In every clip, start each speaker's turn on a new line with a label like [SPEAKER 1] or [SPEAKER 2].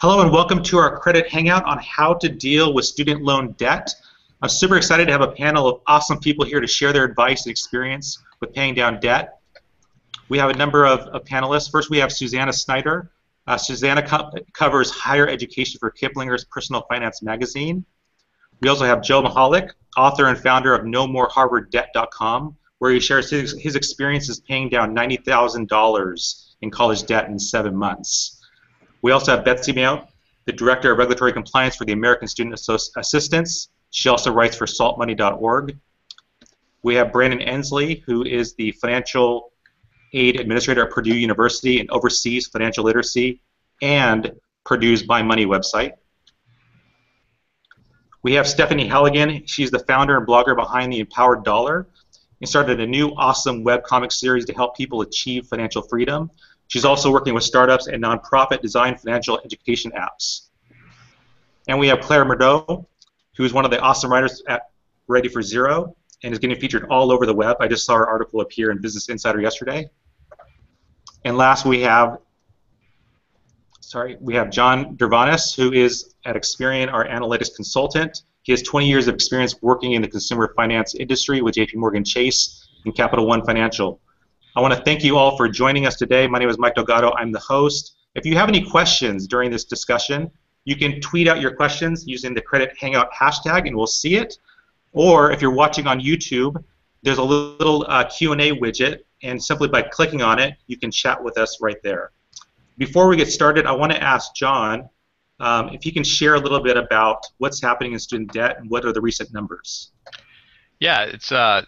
[SPEAKER 1] Hello and welcome to our credit hangout on how to deal with student loan debt. I'm super excited to have a panel of awesome people here to share their advice and experience with paying down debt. We have a number of panelists. First, we have Susanna Snyder. Susanna covers higher education for Kiplinger's Personal Finance magazine. We also have Joe Mahalik, author and founder of NoMoreHarvardDebt.com, where he shares his experiences paying down $90,000 in college debt in 7 months. We also have Betsy Mayo, the Director of Regulatory Compliance for the American Student Assistance. She also writes for saltmoney.org. We have Brandon Ensley, who is the Financial Aid Administrator at Purdue University and oversees financial literacy and Purdue's My Money website. We have Stephanie Halligan. She's the founder and blogger behind the Empowered Dollar and started a new awesome webcomic series to help people achieve financial freedom. She's also working with startups and nonprofit design financial education apps. And we have Claire Murdo, who is one of the awesome writers at Ready for Zero and is getting featured all over the web. I just saw her article appear in Business Insider yesterday. And last we have John Dervanis, who is at Experian, our analytics consultant. He has 20 years of experience working in the consumer finance industry with JPMorgan Chase and Capital One Financial. I want to thank you all for joining us today. My name is Mike Delgado. I'm the host. If you have any questions during this discussion, you can tweet out your questions using the Credit Hangout hashtag, and we'll see it. Or if you're watching on YouTube, there's a little Q&A widget, and simply by clicking on it, you can chat with us right there. Before we get started, I want to ask John if he can share a little bit about what's happening in student debt and what are the recent numbers.
[SPEAKER 2] Yeah, it's a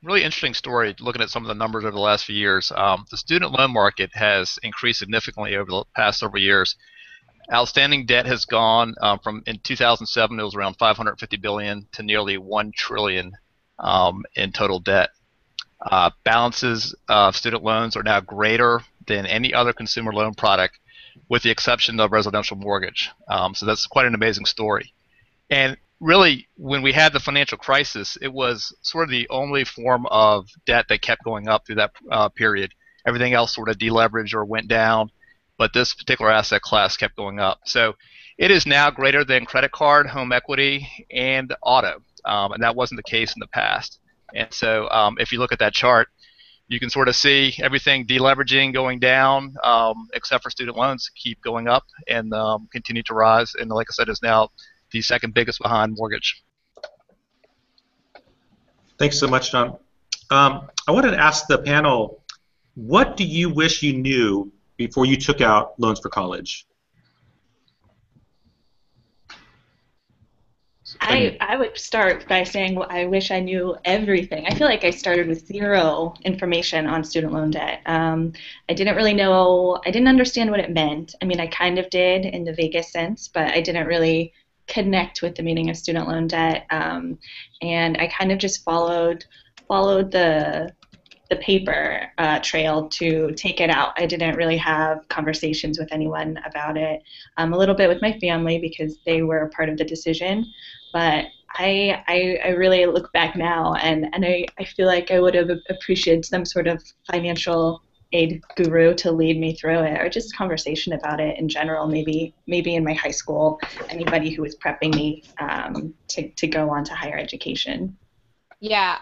[SPEAKER 2] really interesting story looking at some of the numbers over the last few years. The student loan market has increased significantly over the past several years. Outstanding debt has gone from, in 2007, it was around $550 billion to nearly $1 trillion in total debt. Balances of student loans are now greater than any other consumer loan product, with the exception of residential mortgage. So that's quite an amazing story. And really, when we had the financial crisis, it was sort of the only form of debt that kept going up through that period. Everything else sort of deleveraged or went down, but this particular asset class kept going up. So it is now greater than credit card, home equity, and auto, and that wasn't the case in the past. And so if you look at that chart, you can sort of see everything deleveraging going down, except for student loans keep going up and continue to rise, and like I said, is now the second biggest behind mortgage.
[SPEAKER 1] Thanks so much, John. I wanted to ask the panel, what do you wish you knew before you took out loans for college?
[SPEAKER 3] I would start by saying I wish I knew everything. I feel like I started with zero information on student loan debt. I didn't really know, I didn't understand what it meant. I mean, I kind of did in the vaguest sense, but I didn't really connect with the meaning of student loan debt, and I kind of just followed the paper trail to take it out. I didn't really have conversations with anyone about it. A little bit with my family because they were a part of the decision, but I really look back now and I feel like I would have appreciated some sort of financial aid guru to lead me through it, or just conversation about it in general. Maybe in my high school, anybody who was prepping me to go on to higher education.
[SPEAKER 4] Yeah,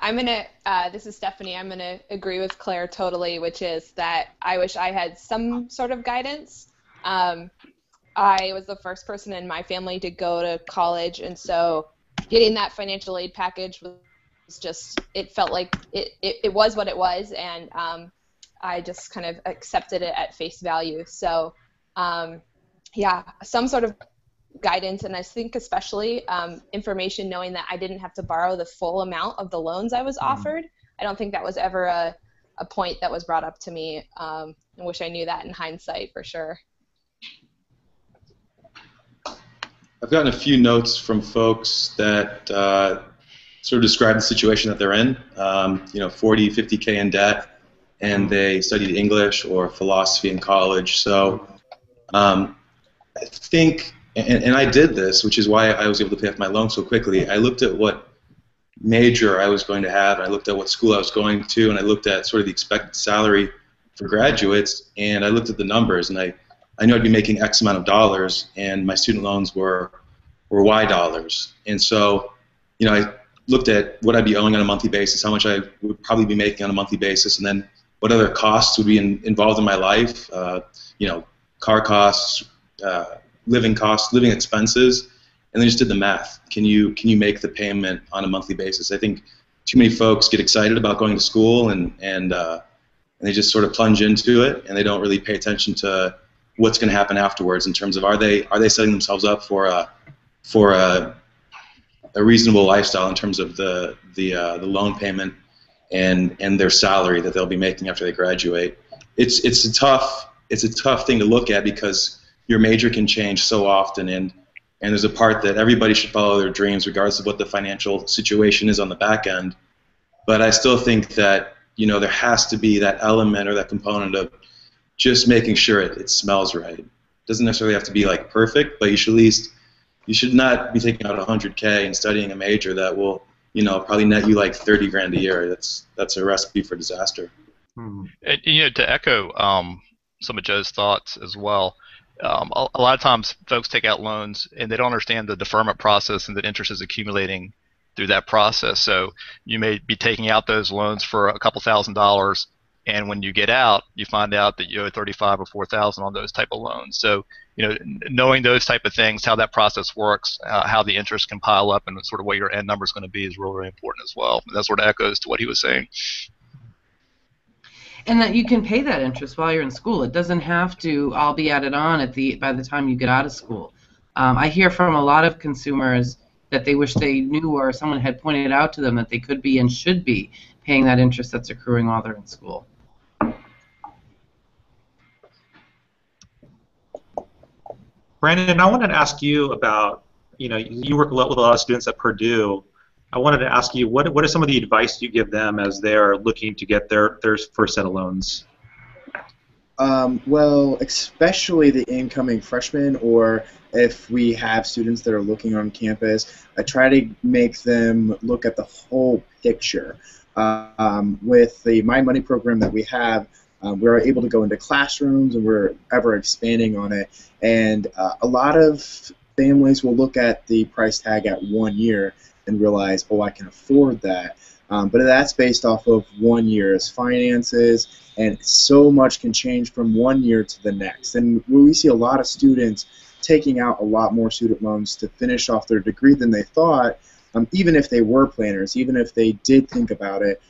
[SPEAKER 4] this is Stephanie. I'm gonna agree with Claire totally, which is that I wish I had some sort of guidance. I was the first person in my family to go to college, and so getting that financial aid package was just, it felt like it was what it was, and I just kind of accepted it at face value. So yeah, some sort of guidance, and I think especially information knowing that I didn't have to borrow the full amount of the loans I was offered. I don't think that was ever a point that was brought up to me. I wish I knew that in hindsight for sure.
[SPEAKER 5] I've gotten a few notes from folks that sort of describe the situation that they're in, 40, 50K in debt, and they studied English or philosophy in college. So I think, and I did this, which is why I was able to pay off my loan so quickly. I looked at what major I was going to have, I looked at what school I was going to, and I looked at sort of the expected salary for graduates, and I looked at the numbers, and I I knew I'd be making X amount of dollars, and my student loans were Y dollars. And so, I looked at what I'd be owing on a monthly basis, how much I would probably be making on a monthly basis, and then what other costs would be involved in my life, car costs, living expenses, and then just did the math. Can you make the payment on a monthly basis? I think too many folks get excited about going to school and they just sort of plunge into it, and they don't really pay attention to what's going to happen afterwards in terms of are they setting themselves up for a reasonable lifestyle in terms of the loan payment and their salary that they'll be making after they graduate. It's a tough thing to look at because your major can change so often, and there's a part that everybody should follow their dreams regardless of what the financial situation is on the back end. But I still think that there has to be that element or that component of just making sure it smells right. It doesn't necessarily have to be like perfect, but you should not be taking out $100K and studying a major that will probably net you like 30 grand a year. That's a recipe for disaster.
[SPEAKER 2] And, to echo some of Joe's thoughts as well, a lot of times folks take out loans and they don't understand the deferment process and that interest is accumulating through that process. So you may be taking out those loans for a couple $1,000s, and when you get out, you find out that you owe $35,000 or $4,000 on those type of loans. So knowing those type of things, how that process works, how the interest can pile up, and sort of what your end number is going to be is really, really important as well. And that sort of echoes to what he was saying.
[SPEAKER 6] And that you can pay that interest while you're in school. It doesn't have to all be added on by the time you get out of school. I hear from a lot of consumers that they wish they knew or someone had pointed out to them that they could be and should be paying that interest that's accruing while they're in school.
[SPEAKER 1] Brandon, I wanted to ask you about, you work a lot with a lot of students at Purdue. I wanted to ask you, what are some of the advice you give them as they're looking to get their first set of loans?
[SPEAKER 7] Well, especially the incoming freshmen, or if we have students that are looking on campus, I try to make them look at the whole picture. With the My Money program that we have, we're able to go into classrooms, and we're ever expanding on it. And a lot of families will look at the price tag at 1 year and realize, oh, I can afford that. But that's based off of 1 year's finances, and so much can change from 1 year to the next. And we see a lot of students taking out a lot more student loans to finish off their degree than they thought, even if they were planners, even if they did think about it,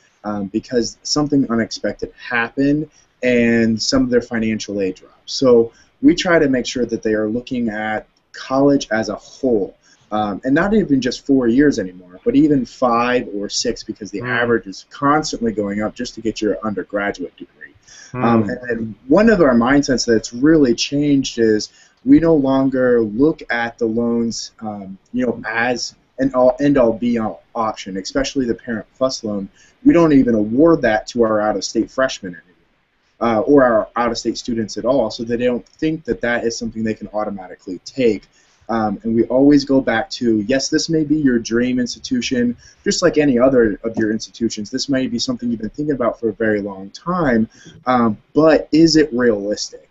[SPEAKER 7] because something unexpected happened and some of their financial aid dropped. So we try to make sure that they are looking at college as a whole. And not even just 4 years anymore, but even 5 or 6, because the average is constantly going up just to get your undergraduate degree. And one of our mindsets that's really changed is we no longer look at the loans, as an end-all be-all option, especially the Parent Plus loan. We don't even award that to our out-of-state freshmen anymore, or our out-of-state students at all, so they don't think that that is something they can automatically take. And we always go back to, yes, this may be your dream institution, just like any other of your institutions. This may be something you've been thinking about for a very long time, but is it realistic?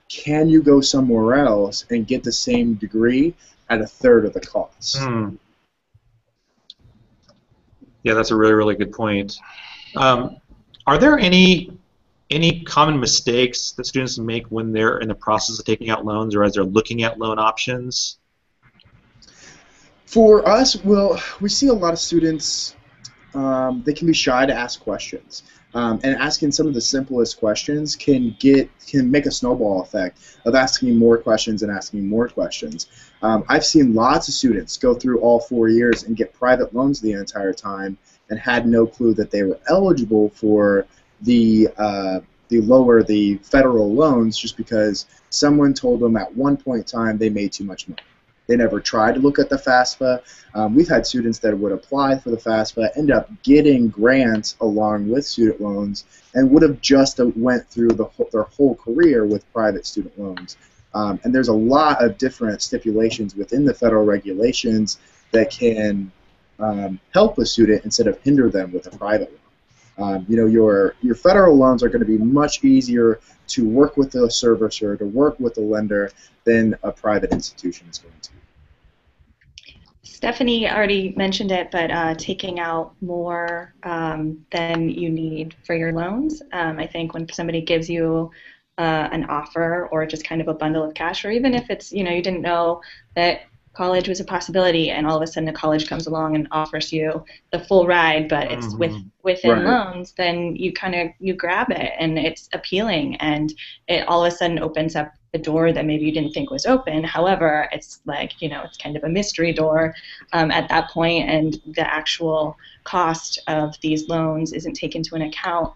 [SPEAKER 7] Can you go somewhere else and get the same degree at a third of the cost?
[SPEAKER 1] Yeah, that's a really, really good point. Are there any common mistakes that students make when they're in the process of taking out loans or as they're looking at loan options?
[SPEAKER 7] For us, well, we see a lot of students, they can be shy to ask questions. And asking some of the simplest questions can make a snowball effect of asking more questions and asking more questions. I've seen lots of students go through all 4 years and get private loans the entire time and had no clue that they were eligible for the federal loans just because someone told them at one point in time they made too much money. They never tried to look at the FAFSA. We've had students that would apply for the FAFSA, end up getting grants along with student loans, and would have just went through their whole career with private student loans. And there's a lot of different stipulations within the federal regulations that can help a student instead of hinder them with a private loan. Your federal loans are going to be much easier to work with the servicer, to work with the lender, than a private institution is going to.
[SPEAKER 3] Stephanie already mentioned it, but taking out more than you need for your loans. I think when somebody gives you an offer or just kind of a bundle of cash, or even if it's, you didn't know that college was a possibility and all of a sudden a college comes along and offers you the full ride, but it's within loans, then you grab it and it's appealing and it all of a sudden opens up a door that maybe you didn't think was open. However, it's like, it's kind of a mystery door at that point, and the actual cost of these loans isn't taken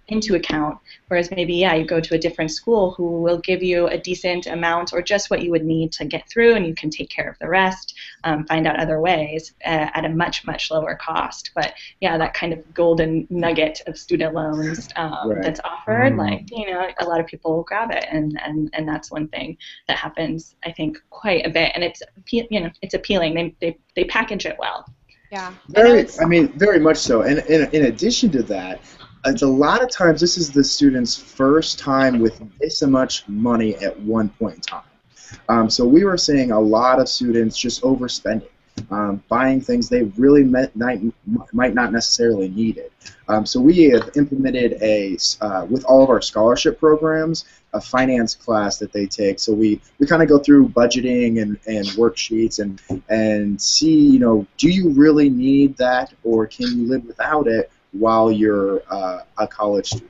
[SPEAKER 3] into account. Whereas maybe, you go to a different school who will give you a decent amount or just what you would need to get through, and you can take care of the rest, find out other ways at a much, much lower cost. But that kind of golden nugget of student loans that's offered, a lot of people grab it, and that's one thing that happens, I think, quite a bit, and it's appealing. They package it well.
[SPEAKER 4] Yeah.
[SPEAKER 7] Very much so. And in addition to that, a lot of times this is the student's first time with this much money at one point in time. So we were seeing a lot of students just overspending, buying things they really might not necessarily need it. So we have implemented with all of our scholarship programs, a finance class that they take. So we kind of go through budgeting and worksheets and see, do you really need that, or can you live without it while you're a college student?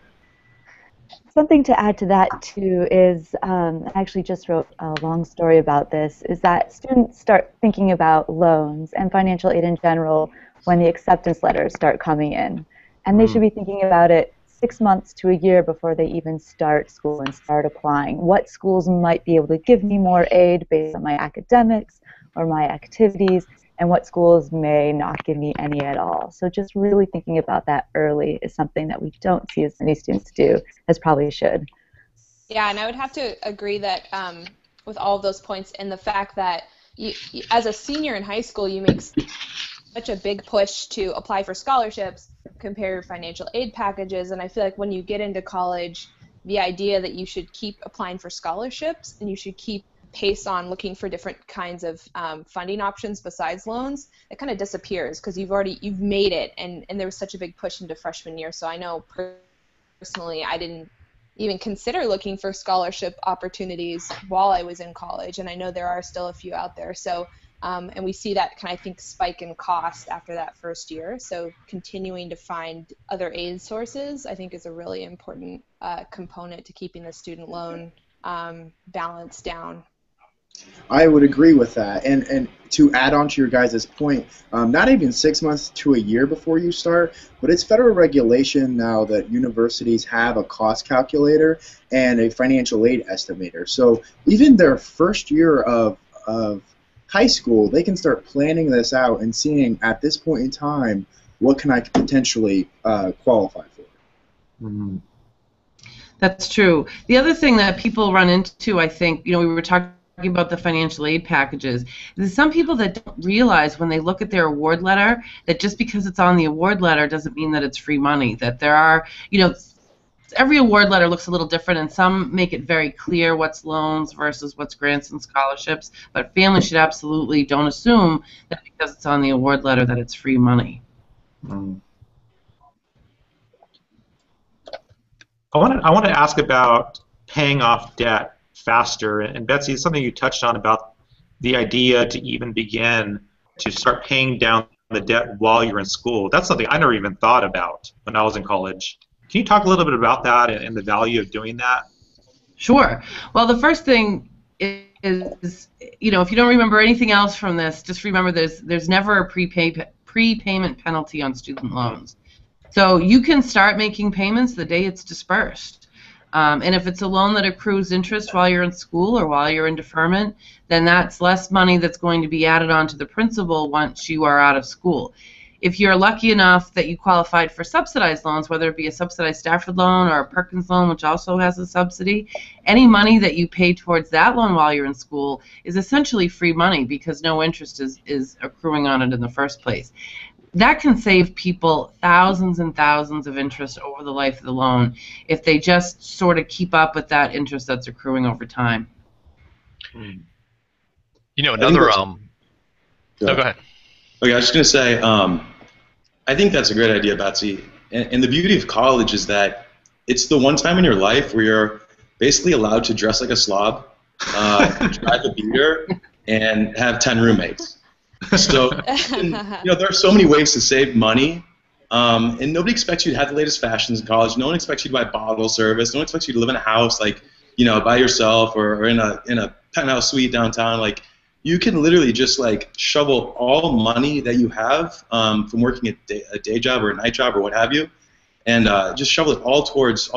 [SPEAKER 8] Something to add to that too is, I actually just wrote a long story about this, is that students start thinking about loans and financial aid in general when the acceptance letters start coming in. And they should be thinking about it 6 months to a year before they even start school and start applying. What schools might be able to give me more aid based on my academics or my activities, and what schools may not give me any at all. So just really thinking about that early is something that we don't see as many students do as probably should.
[SPEAKER 4] Yeah, and I would have to agree that with all of those points, and the fact that you, as a senior in high school, you make such a big push to apply for scholarships, compare financial aid packages, and I feel like when you get into college, the idea that you should keep applying for scholarships and you should keep pace on looking for different kinds of funding options besides loans, it kind of disappears because you've made it, and there was such a big push into freshman year. So I know personally I didn't even consider looking for scholarship opportunities while I was in college, and I know there are still a few out there. So and we see that kind of, I think, spike in cost after that first year. So continuing to find other aid sources, I think, is a really important component to keeping the student loan balance down.
[SPEAKER 7] I would agree with that. And to add on to your guys' point, not even 6 months to a year before you start, but it's federal regulation now that universities have a cost calculator and a financial aid estimator. So even their first year of high school, they can start planning this out and seeing at this point in time, what can I potentially qualify for?
[SPEAKER 6] Mm-hmm. That's true. The other thing that people run into, I think, we were talking about the financial aid packages, is some people that don't realize when they look at their award letter that just because it's on the award letter doesn't mean that it's free money. That there are, every award letter looks a little different, and some make it very clear what's loans versus what's grants and scholarships, but families should absolutely don't assume that because it's on the award letter that it's free money.
[SPEAKER 1] I want to ask about paying off debt faster, and Betsy, it's something you touched on about the idea to even begin to start paying down the debt while you're in school. That's something I never even thought about when I was in college. Can you talk a little bit about that and the value of doing that?
[SPEAKER 6] Sure. Well, the first thing is, if you don't remember anything else from this, just remember there's never a prepayment penalty on student loans. So you can start making payments the day it's dispersed. And if it's a loan that accrues interest while you're in school or while you're in deferment, then that's less money that's going to be added on to the principal once you are out of school. If you're lucky enough that you qualified for subsidized loans, whether it be a subsidized Stafford loan or a Perkins loan, which also has a subsidy, any money that you pay towards that loan while you're in school is essentially free money because no interest is accruing on it in the first place. that can save people thousands and thousands of interest over the life of the loan if they just sort of keep up with that interest that's accruing over time.
[SPEAKER 2] You know, another
[SPEAKER 5] Go
[SPEAKER 2] go ahead.
[SPEAKER 5] Okay, I was just going to say, I think that's a great idea, Betsy. And the beauty of college is that it's the one time in your life where you're basically allowed to dress like a slob, drive a beater, and have 10 roommates. So, there are so many ways to save money, and nobody expects you to have the latest fashions in college. No one expects you to buy bottle service. No one expects you to live in a house by yourself or in a penthouse suite downtown. Like, you can literally just shovel all money that you have from working a day job or a night job or what have you, and just shovel it all towards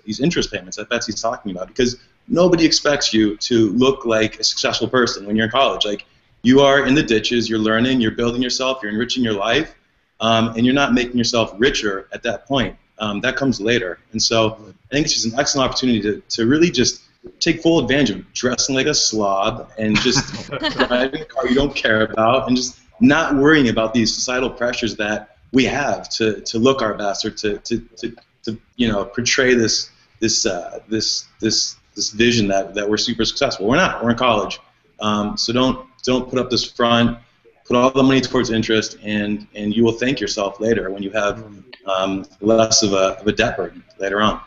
[SPEAKER 5] these interest payments that Betsy's talking about, because nobody expects you to look like a successful person when you're in college. Like, you are in the ditches, you're learning, you're building yourself, you're enriching your life, and you're not making yourself richer at that point. That comes later. And so I think it's just an excellent opportunity to really just take full advantage of dressing like a slob and just driving a car you don't care about and just not worrying about these societal pressures that we have to look our best or to portray this vision that we're super successful. We're not. We're in college. So don't put up this front. Put all the money towards interest, and you will thank yourself later when you have less of a debt burden later on.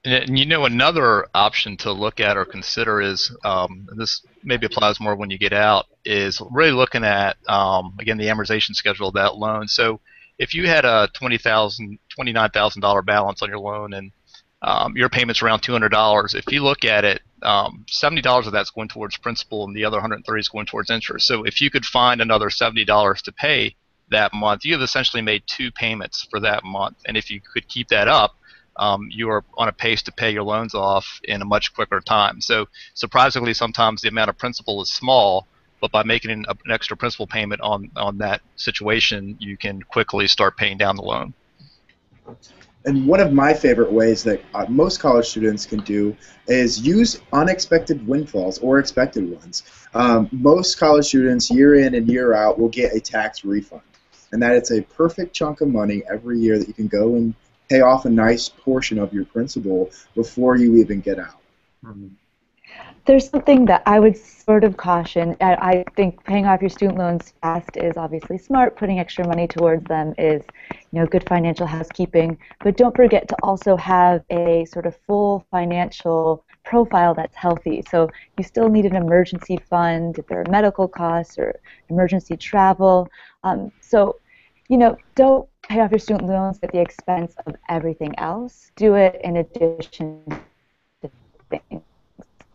[SPEAKER 2] And another option to look at or consider is, and this maybe applies more when you get out, is really looking at, again, the amortization schedule of that loan. So if you had a $29,000 balance on your loan and your payment's around $200, if you look at it, $70 of that's going towards principal and the other $130 is going towards interest. So if you could find another $70 to pay that month, you have essentially made 2 payments for that month. And if you could keep that up, you are on a pace to pay your loans off in a much quicker time. So surprisingly, sometimes the amount of principal is small, but by making an extra principal payment on that situation, you can quickly start paying down the loan.
[SPEAKER 7] And one of my favorite ways that most college students can do is use unexpected windfalls or expected ones. Most college students, year in and year out, will get a tax refund. And that it's a perfect chunk of money every year that you can go and pay off a nice portion of your principal before you even get out.
[SPEAKER 8] There's something that I would sort of caution. I think paying off your student loans fast is obviously smart. Putting extra money towards them is, good financial housekeeping. But don't forget to also have a sort of full financial profile that's healthy. So you still need an emergency fund if there are medical costs or emergency travel. Don't pay off your student loans at the expense of everything else. Do it in addition to things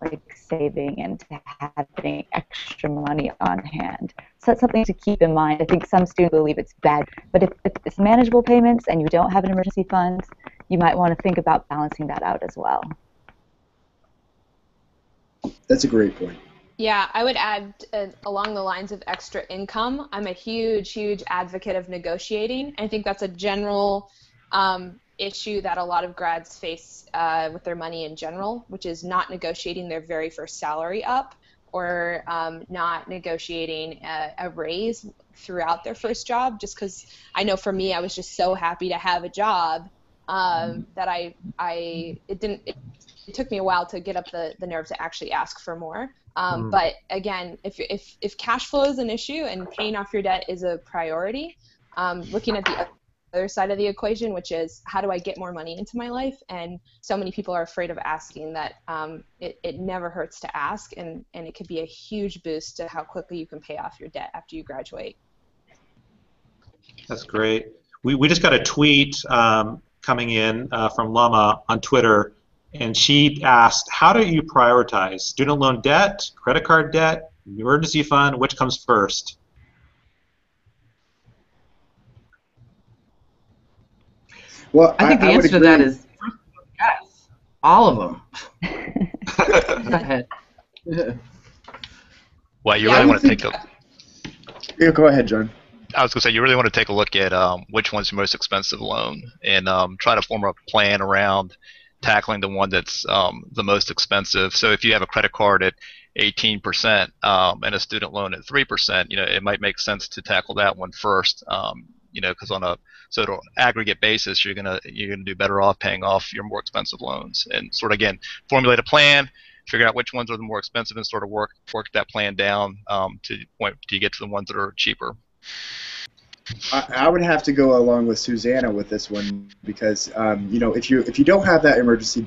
[SPEAKER 8] like saving and having extra money on hand. So that's something to keep in mind. I think some students believe it's bad, but if it's manageable payments and you don't have an emergency fund, you might want to think about balancing that out as well.
[SPEAKER 7] That's a great point.
[SPEAKER 4] Yeah, I would add along the lines of extra income, I'm a huge, huge advocate of negotiating. I think that's a general issue that a lot of grads face with their money in general, which is not negotiating their very first salary up or not negotiating a raise throughout their first job, just because I know for me, I was just so happy to have a job that it took me a while to get up the nerve to actually ask for more. But again, if cash flow is an issue and paying off your debt is a priority, looking at the other side of the equation, which is how do I get more money into my life? And so many people are afraid of asking that it never hurts to ask, and it could be a huge boost to how quickly you can pay off your debt after you graduate.
[SPEAKER 1] That's great. We just got a tweet coming in from Lama on Twitter, and she asked, how do you prioritize student loan debt, credit card debt, emergency fund, which comes first?
[SPEAKER 7] Well,
[SPEAKER 6] I think the answer to that is yes, all of them. Go ahead.
[SPEAKER 2] Well, you really want to take a...
[SPEAKER 7] Yeah, go ahead, John.
[SPEAKER 2] I was going to say, you really want to take a look at which one's your most expensive loan and try to form a plan around tackling the one that's the most expensive. So if you have a credit card at 18% and a student loan at 3%, it might make sense to tackle that one first. because on a sort of aggregate basis, you're gonna do better off paying off your more expensive loans, and sort of again formulate a plan, figure out which ones are the more expensive, and sort of work that plan down to the point till you get to the ones that are cheaper.
[SPEAKER 7] I would have to go along with Susanna with this one because if you don't have that emergency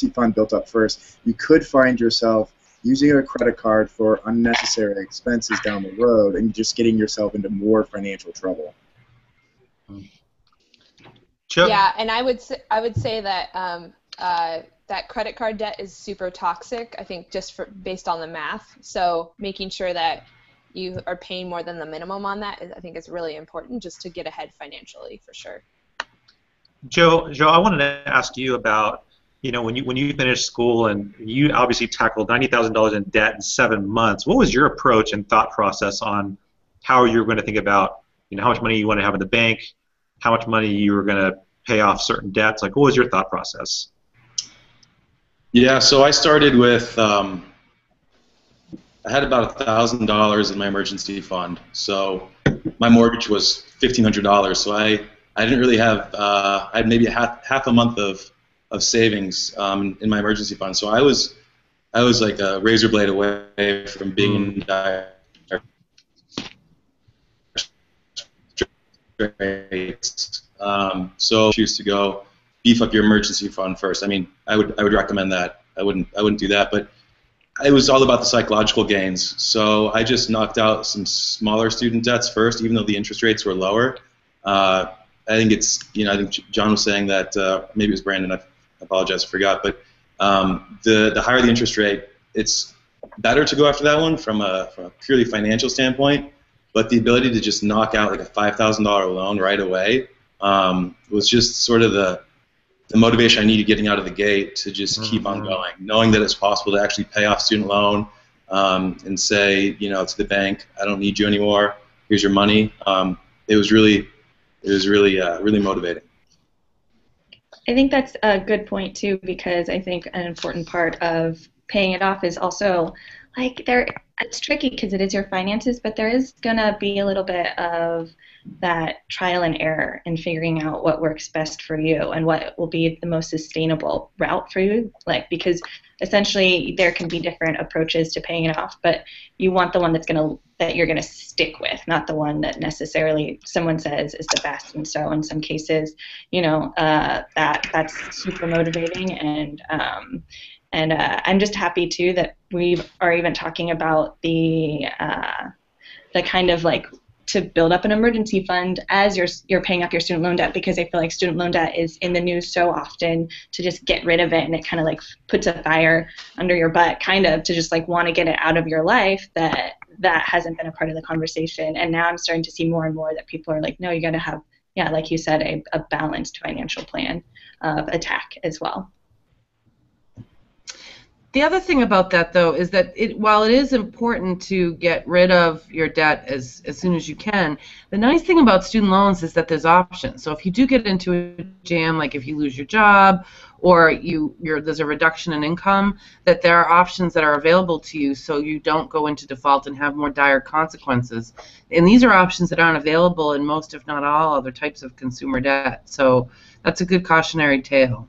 [SPEAKER 7] fund built up first, you could find yourself using a credit card for unnecessary expenses down the road and just getting yourself into more financial trouble.
[SPEAKER 4] Yeah, and I would say that that credit card debt is super toxic. I think just based on the math. So making sure that you are paying more than the minimum on that, I think is really important just to get ahead financially for sure.
[SPEAKER 1] Joe, I wanted to ask you about, when you finished school and you obviously tackled $90,000 in debt in 7 months. What was your approach and thought process on how you were going to think about, how much money you want to have in the bank, how much money you were going to pay off certain debts? Like, what was your thought process?
[SPEAKER 5] Yeah, so I started with I had about $1,000 in my emergency fund. So my mortgage was $1,500. So I didn't really have I had maybe half a month of savings in my emergency fund. So I was like a razor blade away from being in dire straits. So choose to go beef up your emergency fund first. I mean, I would recommend that. I wouldn't do that, but it was all about the psychological gains. So I just knocked out some smaller student debts first, even though the interest rates were lower. I think it's, I think John was saying that, maybe it was Brandon, I apologize, I forgot, but the higher the interest rate, it's better to go after that one from a purely financial standpoint, but the ability to just knock out like a $5,000 loan right away was just sort of the motivation I needed getting out of the gate to just keep on going, knowing that it's possible to actually pay off student loan and say, to the bank, I don't need you anymore. Here's your money. It was really motivating.
[SPEAKER 3] I think that's a good point too, because I think an important part of paying it off is also it's tricky because it is your finances, but there is gonna be a little bit of that trial and error in figuring out what works best for you and what will be the most sustainable route for you. Because essentially there can be different approaches to paying it off, but you want the one that you're gonna stick with, not the one that necessarily someone says is the best. And so in some cases, that's super motivating, and I'm just happy too that we are even talking about the kind of to build up an emergency fund as you're paying off your student loan debt, because I feel like student loan debt is in the news so often to just get rid of it, and it kind of puts a fire under your butt, kind of to just want to get it out of your life, that hasn't been a part of the conversation. And now I'm starting to see more and more that people are no, you got to have, like you said, a balanced financial plan of attack as well.
[SPEAKER 6] The other thing about that, though, is that while it is important to get rid of your debt as soon as you can, the nice thing about student loans is that there's options. So if you do get into a jam, like if you lose your job or there's a reduction in income, that there are options that are available to you so you don't go into default and have more dire consequences. And these are options that aren't available in most, if not all, other types of consumer debt. So that's a good cautionary tale.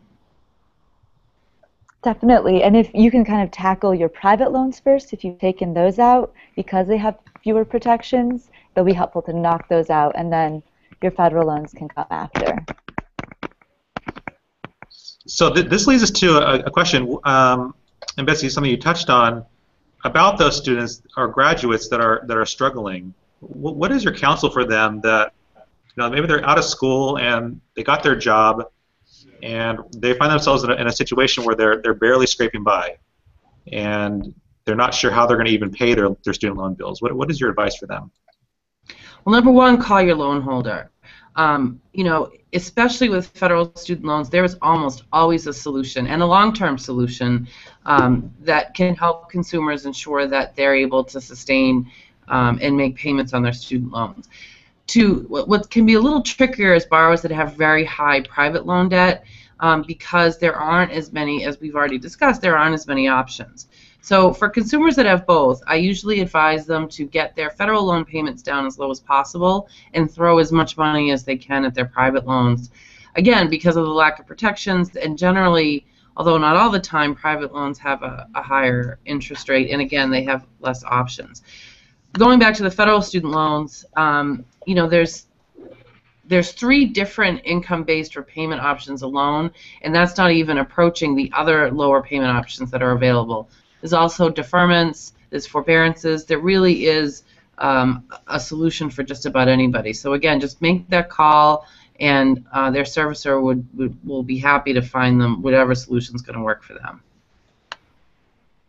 [SPEAKER 8] Definitely, and if you can kind of tackle your private loans first, if you've taken those out, because they have fewer protections, it'll be helpful to knock those out, and then your federal loans can come after.
[SPEAKER 1] So this leads us to a question, and Betsy, something you touched on, about those students or graduates that are struggling. What is your counsel for them that maybe they're out of school and they got their job, and they find themselves in a situation where they're barely scraping by, and they're not sure how they're going to even pay their student loan bills? What is your advice for them?
[SPEAKER 6] Well, number one, call your loan holder. Especially with federal student loans, there is almost always a solution, and a long-term solution that can help consumers ensure that they're able to sustain and make payments on their student loans. What can be a little trickier is borrowers that have very high private loan debt, because there aren't as many, as we've already discussed, there aren't as many options. So for consumers that have both, I usually advise them to get their federal loan payments down as low as possible and throw as much money as they can at their private loans. Again, because of the lack of protections, and generally, although not all the time, private loans have a higher interest rate, and again, they have less options. Going back to the federal student loans, you know, there's 3 different income-based repayment options alone, and that's not even approaching the other lower payment options that are available. There's also deferments, there's forbearances. There really is a solution for just about anybody. So again, just make that call, and their servicer will be happy to find them whatever solution is going to work for them.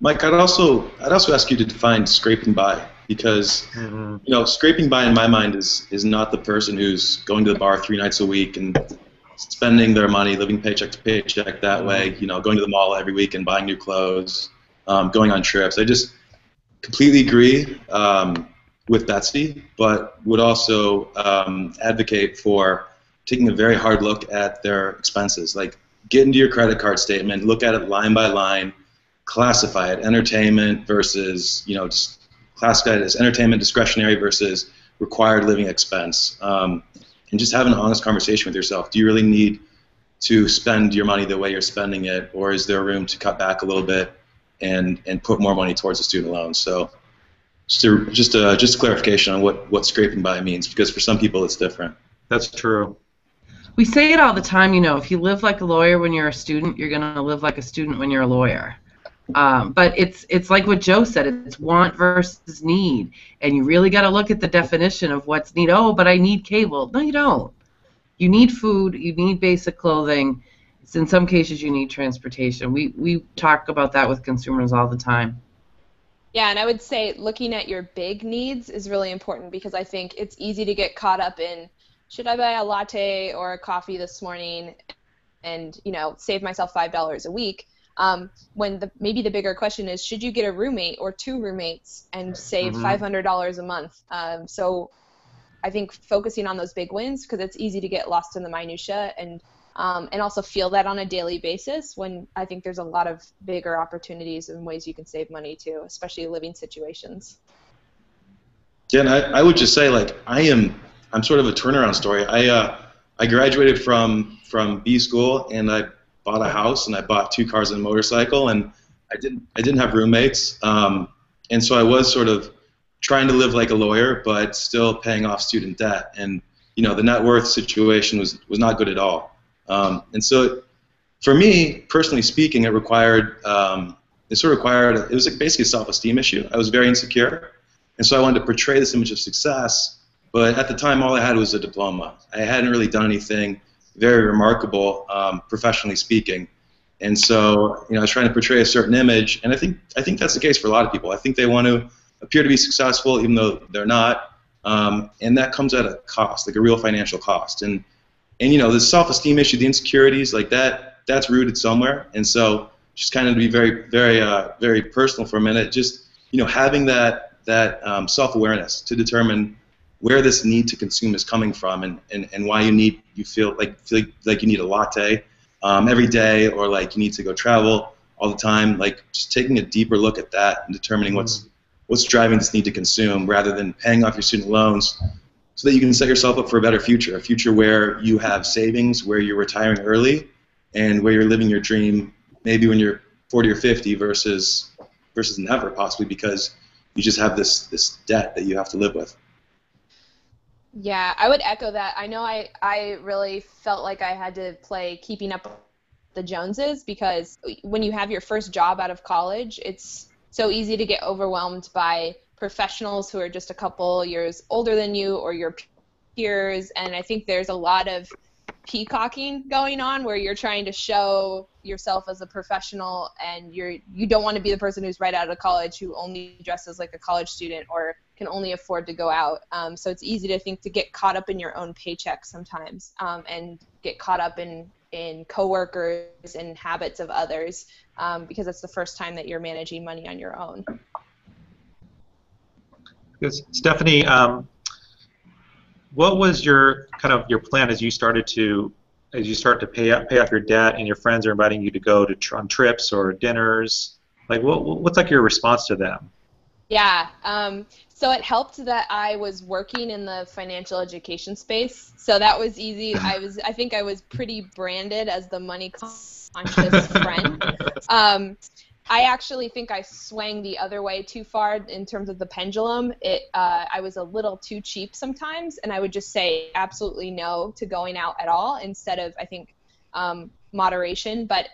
[SPEAKER 5] Mike, I'd also ask you to define scraping by, because you know, scraping by in my mind is not the person who's going to the bar 3 nights a week and spending their money, living paycheck to paycheck that way. You know, going to the mall every week and buying new clothes, going on trips. I just completely agree with Betsy, but would also advocate for taking a very hard look at their expenses. Like, get into your credit card statement, look at it line by line, classify it, entertainment versus, you know, just classify it as entertainment discretionary versus required living expense, and just have an honest conversation with yourself. Do you really need to spend your money the way you're spending it, or is there room to cut back a little bit and put more money towards a student loan? So just a clarification on what scraping by means, because for some people it's different.
[SPEAKER 1] That's true.
[SPEAKER 6] We say it all the time, you know, if you live like a lawyer when you're a student, you're going to live like a student when you're a lawyer. But it's like what Joe said, it's want versus need, and you really got to look at the definition of what's need. Oh, but I need cable. No, you don't. You need food, you need basic clothing. In some cases, you need transportation. We talk about that with consumers all the time.
[SPEAKER 4] Yeah, and I would say looking at your big needs is really important, because I think it's easy to get caught up in, should I buy a latte or a coffee this morning and, you know, save myself $5 a week, when maybe the bigger question is, should you get a roommate or 2 roommates and save $500 a month? So I think focusing on those big wins, because it's easy to get lost in the minutia, and also feel that on a daily basis, when I think there's a lot of bigger opportunities and ways you can save money too, especially living situations.
[SPEAKER 5] Yeah, and I would just say, like, I'm sort of a turnaround story. I graduated from B school, and I bought a house, and I bought 2 cars and a motorcycle, and I didn't have roommates, and so I was sort of trying to live like a lawyer, but still paying off student debt, and you know, the net worth situation was not good at all. And so, for me, personally speaking, it required, it was like basically a self-esteem issue. I was very insecure, and so I wanted to portray this image of success, but at the time, all I had was a diploma. I hadn't really done anything very remarkable, professionally speaking, and so, you know, I was trying to portray a certain image, and I think that's the case for a lot of people. I think they want to appear to be successful even though they're not, and that comes at a cost, like a real financial cost. And you know, the self-esteem issue, the insecurities, like that's rooted somewhere. And so, just kind of to be very, very, very personal for a minute, just, you know, having that self-awareness to determine where this need to consume is coming from, and why you feel like you need a latte every day, or like you need to go travel all the time. Like, just taking a deeper look at that and determining what's driving this need to consume, rather than paying off your student loans, so that you can set yourself up for a better future, a future where you have savings, where you're retiring early, and where you're living your dream maybe when you're 40 or 50 versus never, possibly, because you just have this debt that you have to live with.
[SPEAKER 4] Yeah, I would echo that. I know I really felt like I had to play keeping up with the Joneses, because when you have your first job out of college, it's so easy to get overwhelmed by professionals who are just a couple years older than you, or your peers, and I think there's a lot of peacocking going on, where you're trying to show yourself as a professional, and you don't want to be the person who's right out of college who only dresses like a college student or can only afford to go out. So it's easy to get caught up in your own paycheck sometimes, and get caught up in coworkers and habits of others, because it's the first time that you're managing money on your own.
[SPEAKER 1] Stephanie, what was your plan as you start to pay off your debt, and your friends are inviting you to go on trips or dinners? Like, what's like your response to them?
[SPEAKER 4] Yeah. So it helped that I was working in the financial education space, so that was easy. I think I was pretty branded as the money conscious friend. I actually think I swang the other way too far in terms of the pendulum. I was a little too cheap sometimes, and I would just say absolutely no to going out at all instead of, I think, moderation. But,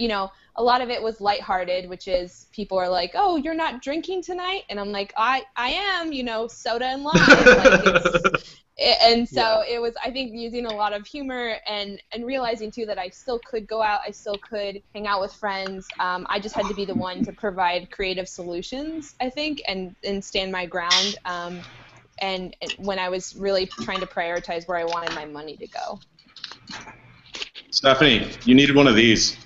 [SPEAKER 4] a lot of it was lighthearted, which is people are like, oh, you're not drinking tonight? And I'm like, I am, soda and lime. And so it was, I think, using a lot of humor and realizing, too, that I still could go out. I still could hang out with friends. I just had to be the one to provide creative solutions, I think, and stand my ground. And when I was really trying to prioritize where I wanted my money to go.
[SPEAKER 5] Stephanie, you needed one of these.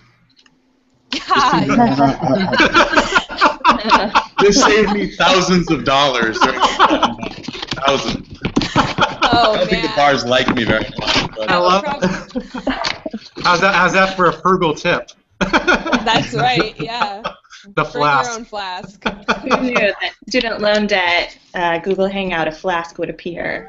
[SPEAKER 5] This saved me thousands of dollars. Thousands.
[SPEAKER 4] Oh,
[SPEAKER 5] I don't think the bars like me very much. But.
[SPEAKER 1] I love. How's that for a frugal tip?
[SPEAKER 4] That's right. Yeah.
[SPEAKER 1] The flask.
[SPEAKER 4] Bring your own flask.
[SPEAKER 3] Who knew that student loan debt, Google Hangout, a flask would appear?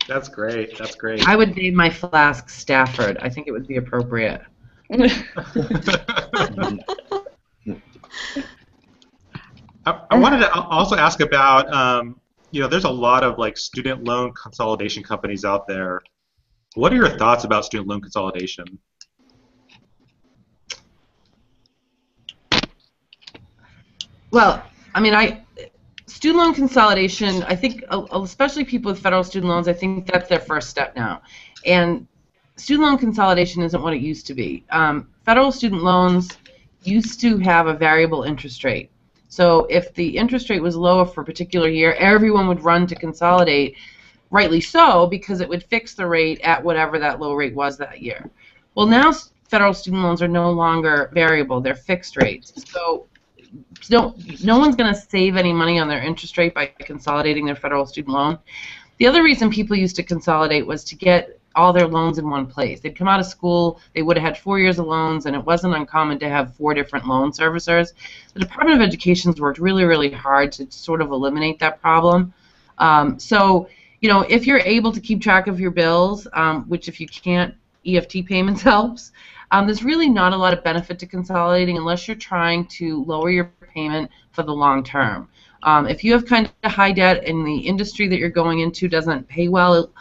[SPEAKER 1] That's great. That's great.
[SPEAKER 6] I would name my flask Stafford. I think it would be appropriate.
[SPEAKER 1] I wanted to also ask about, there's a lot of like student loan consolidation companies out there. What are your thoughts about student loan consolidation?
[SPEAKER 6] Well, I mean, student loan consolidation, I think, especially people with federal student loans, I think that's their first step now. And student loan consolidation isn't what it used to be. Federal student loans used to have a variable interest rate. So if the interest rate was lower for a particular year, everyone would run to consolidate, rightly so, because it would fix the rate at whatever that low rate was that year. Well, now federal student loans are no longer variable. They're fixed rates. So no one's going to save any money on their interest rate by consolidating their federal student loan. The other reason people used to consolidate was to get all their loans in one place. They'd come out of school, they would have had 4 years of loans, and it wasn't uncommon to have 4 different loan servicers. The Department of Education's worked really, really hard to sort of eliminate that problem. So, if you're able to keep track of your bills, which if you can't, EFT payments helps. There's really not a lot of benefit to consolidating unless you're trying to lower your payment for the long term. If you have kind of high debt and the industry that you're going into doesn't pay well,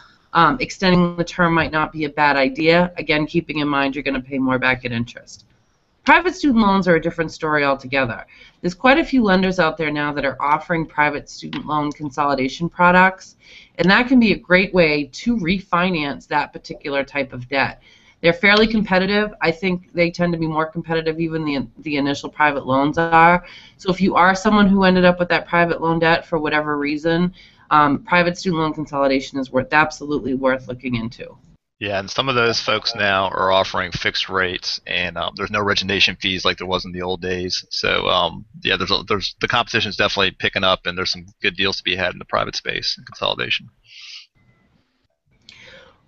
[SPEAKER 6] extending the term might not be a bad idea. Again, keeping in mind you're going to pay more back in interest. Private student loans are a different story altogether. There's quite a few lenders out there now that are offering private student loan consolidation products, and that can be a great way to refinance that particular type of debt. They're fairly competitive. I think they tend to be more competitive even than the initial private loans are. So if you are someone who ended up with that private loan debt for whatever reason, private student loan consolidation is absolutely worth looking into.
[SPEAKER 2] Yeah, and some of those folks now are offering fixed rates, and there's no origination fees like there was in the old days. So yeah, there's the competition is definitely picking up, and there's some good deals to be had in the private space in consolidation.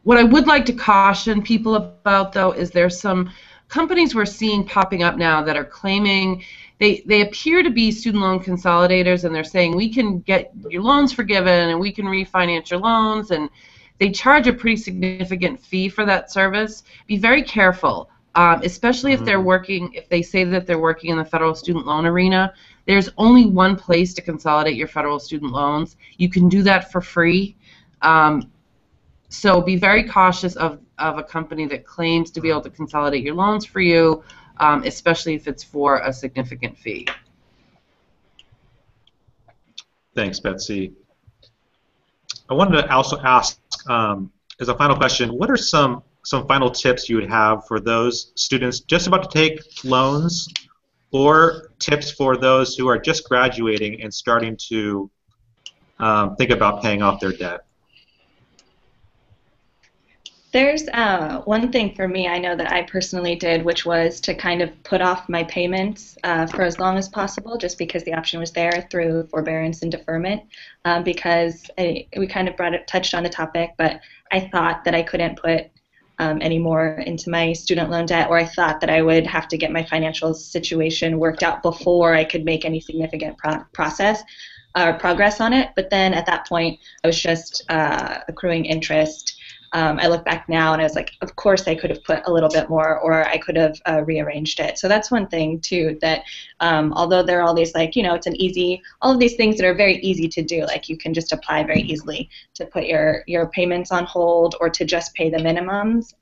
[SPEAKER 6] What I would like to caution people about, though, is there's some companies we're seeing popping up now that are claiming they appear to be student loan consolidators, and they're saying we can get your loans forgiven and we can refinance your loans, and they charge a pretty significant fee for that service. Be very careful, especially if if they say that they're working in the federal student loan arena. There's only one place to consolidate your federal student loans. You can do that for free. So be very cautious of a company that claims to be able to consolidate your loans for you, especially if it's for a significant fee.
[SPEAKER 1] Thanks, Betsy. I wanted to also ask, as a final question, what are some final tips you would have for those students just about to take loans, or tips for those who are just graduating and starting to think about paying off their debt?
[SPEAKER 3] There's one thing for me I know that I personally did, which was to kind of put off my payments for as long as possible, just because the option was there through forbearance and deferment, because we kind of touched on the topic, but I thought that I couldn't put anymore into my student loan debt, or I thought that I would have to get my financial situation worked out before I could make any significant progress on it. But then at that point, I was just accruing interest. I look back now and I was like, of course I could have put a little bit more, or I could have rearranged it. So that's one thing too, that although there are all these, like, it's an easy, all of these things that are very easy to do, like you can just apply very easily to put your payments on hold or to just pay the minimums.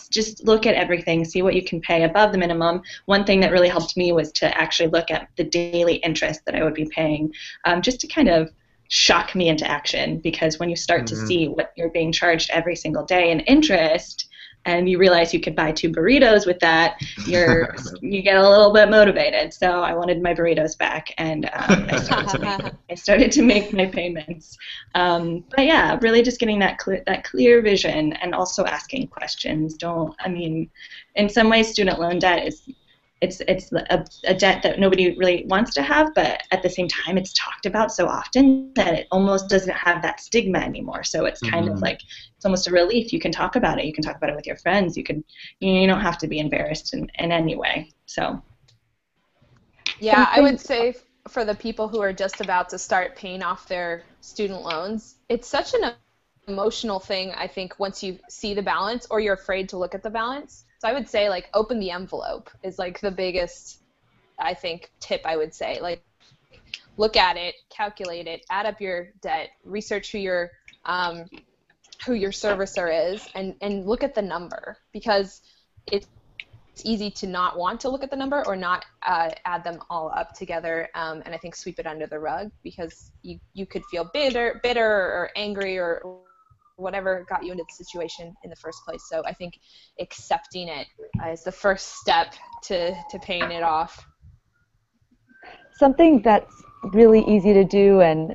[SPEAKER 3] Just look at everything, see what you can pay above the minimum. One thing that really helped me was to actually look at the daily interest that I would be paying, just to kind of shock me into action, because when you start to see what you're being charged every single day in interest, and you realize you could buy 2 burritos with that, you get a little bit motivated. So I wanted my burritos back, and I started to make my payments. But yeah, really just getting that clear vision, and also asking questions. In some ways, student loan debt is it's a debt that nobody really wants to have, but at the same time, it's talked about so often that it almost doesn't have that stigma anymore. So it's kind of like, it's almost a relief. You can talk about it. You can talk about it with your friends. You don't have to be embarrassed in any way. So.
[SPEAKER 4] Yeah, I would say for the people who are just about to start paying off their student loans, it's such an emotional thing, I think, once you see the balance or you're afraid to look at the balance. So I would say, like, open the envelope is, like, the biggest, I think, tip I would say. Like, look at it, calculate it, add up your debt, research who your servicer is, and look at the number, because it's easy to not want to look at the number or not add them all up together, and I think sweep it under the rug, because you could feel bitter or angry or whatever got you into the situation in the first place. So I think accepting it is the first step to paying it off.
[SPEAKER 8] Something that's really easy to do and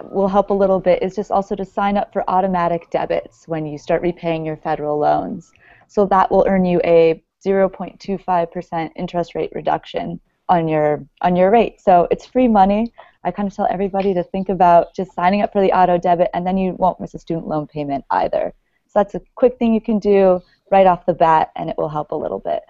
[SPEAKER 8] will help a little bit is just also to sign up for automatic debits when you start repaying your federal loans. So that will earn you a 0.25% interest rate reduction on your rate. So it's free money. I kind of tell everybody to think about just signing up for the auto debit, and then you won't miss a student loan payment either. So that's a quick thing you can do right off the bat, and it will help a little bit.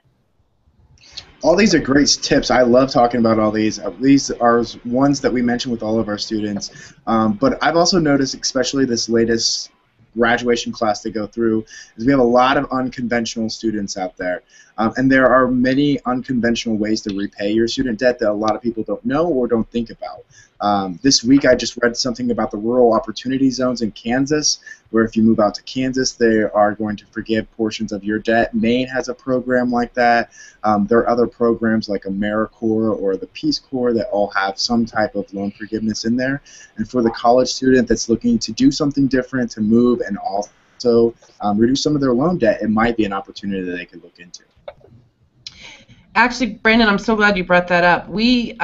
[SPEAKER 7] All these are great tips. I love talking about all these. These are ones that we mention with all of our students. But I've also noticed, especially this latest graduation class they go through, is we have a lot of unconventional students out there. And there are many unconventional ways to repay your student debt that a lot of people don't know or don't think about. This week I just read something about the rural opportunity zones in Kansas, where if you move out to Kansas, they are going to forgive portions of your debt. Maine has a program like that. There are other programs like AmeriCorps or the Peace Corps that all have some type of loan forgiveness in there. And for the college student that's looking to do something different, to move and also reduce some of their loan debt, it might be an opportunity that they could look into.
[SPEAKER 6] Actually, Brandon, I'm so glad you brought that up. We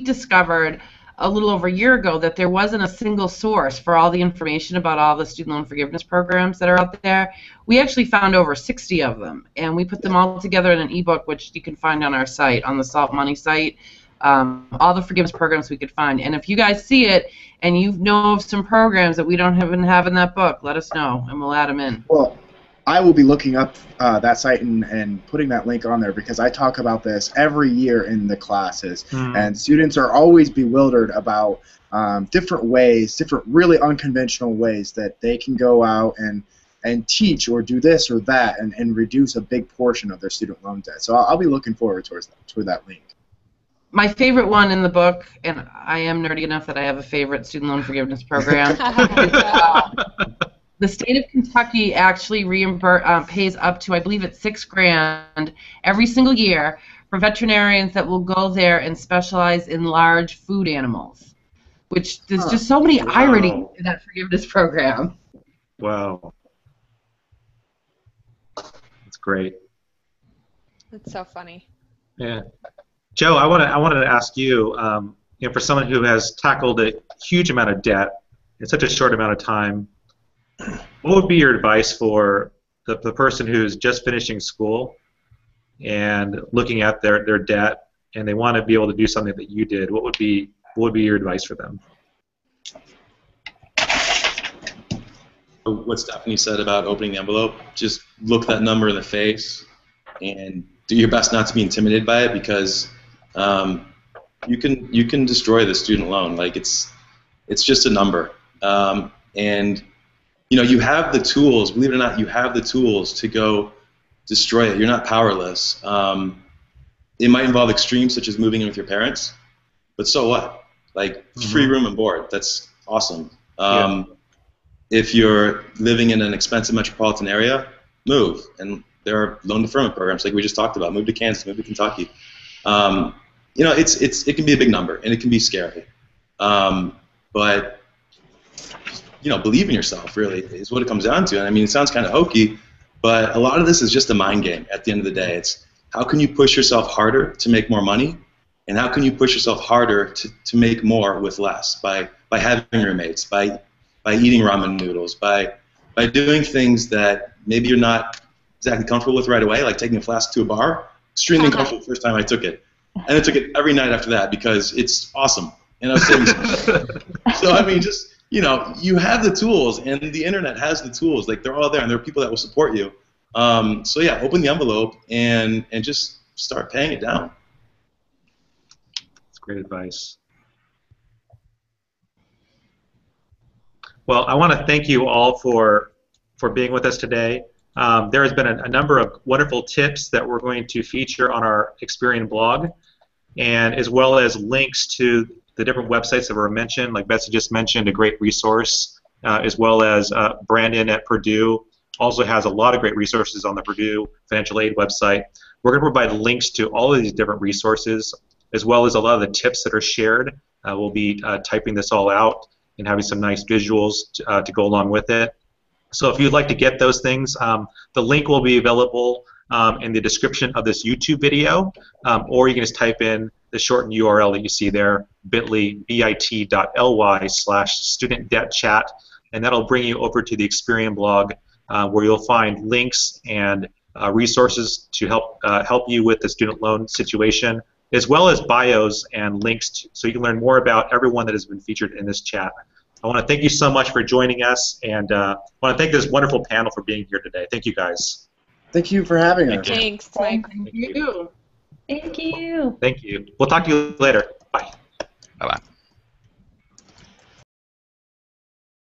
[SPEAKER 6] discovered a little over a year ago that there wasn't a single source for all the information about all the student loan forgiveness programs that are out there. We actually found over 60 of them, and we put them all together in an ebook, which you can find on our site, on the Salt Money site, all the forgiveness programs we could find. And if you guys see it and you know of some programs that we don't even have in that book, let us know, and we'll add them in.
[SPEAKER 7] Well, I will be looking up that site and putting that link on there, because I talk about this every year in the classes, and students are always bewildered about different ways, different really unconventional ways that they can go out and teach or do this or that and reduce a big portion of their student loan debt. So I'll be looking forward toward that link.
[SPEAKER 6] My favorite one in the book, and I am nerdy enough that I have a favorite student loan forgiveness program, the state of Kentucky actually pays up to, I believe it's $6,000 every single year for veterinarians that will go there and specialize in large food animals, which there's just so many irony in that forgiveness program.
[SPEAKER 1] Wow. That's great.
[SPEAKER 4] That's so funny.
[SPEAKER 1] Yeah. Joe, I wanted to ask you, for someone who has tackled a huge amount of debt in such a short amount of time, what would be your advice for the person who's just finishing school and looking at their debt, and they want to be able to do something that you did? What would be your advice for them?
[SPEAKER 5] what Stephanie said about opening the envelope. Just look that number in the face and do your best not to be intimidated by it, because you can destroy the student loan. Like it's just a number, and you have the tools. Believe it or not, you have the tools to go destroy it. You're not powerless. It might involve extremes such as moving in with your parents, but so what? Like free room and board. That's awesome. If you're living in an expensive metropolitan area, move. And there are loan deferment programs like we just talked about. Move to Kansas, move to Kentucky. It can be a big number and it can be scary. But believe in yourself. Really, is what it comes down to. And I mean, it sounds kind of hokey, but a lot of this is just a mind game. At the end of the day, it's how can you push yourself harder to make more money, and how can you push yourself harder to make more with less by having roommates, by eating ramen noodles, by doing things that maybe you're not exactly comfortable with right away, like taking a flask to a bar. Extremely uncomfortable the first time I took it. And I took it every night after that because it's awesome. And I was saving so I mean, just, you have the tools, and the internet has the tools. Like, they're all there, and there are people that will support you. So yeah, open the envelope and just start paying it down.
[SPEAKER 1] That's great advice. Well, I want to thank you all for being with us today. There has been a number of wonderful tips that we're going to feature on our Experian blog, and as well as links to the different websites that were mentioned, like Betsy just mentioned, a great resource, as well as Brandon at Purdue also has a lot of great resources on the Purdue Financial Aid website. We're going to provide links to all of these different resources, as well as a lot of the tips that are shared. We'll be typing this all out and having some nice visuals to go along with it. So if you'd like to get those things, the link will be available in the description of this YouTube video, or you can just type in the shortened URL that you see there, bit.ly/student-debt-chat, and that'll bring you over to the Experian blog, where you'll find links and resources to help you with the student loan situation, as well as bios and links so you can learn more about everyone that has been featured in this chat. I want to thank you so much for joining us, and I want to thank this wonderful panel for being here today. Thank you, guys.
[SPEAKER 7] Thank you for having us.
[SPEAKER 4] Thanks, Mike.
[SPEAKER 6] Thank you.
[SPEAKER 3] Thank you.
[SPEAKER 1] Thank you. We'll talk to you later. Bye.
[SPEAKER 2] Bye-bye.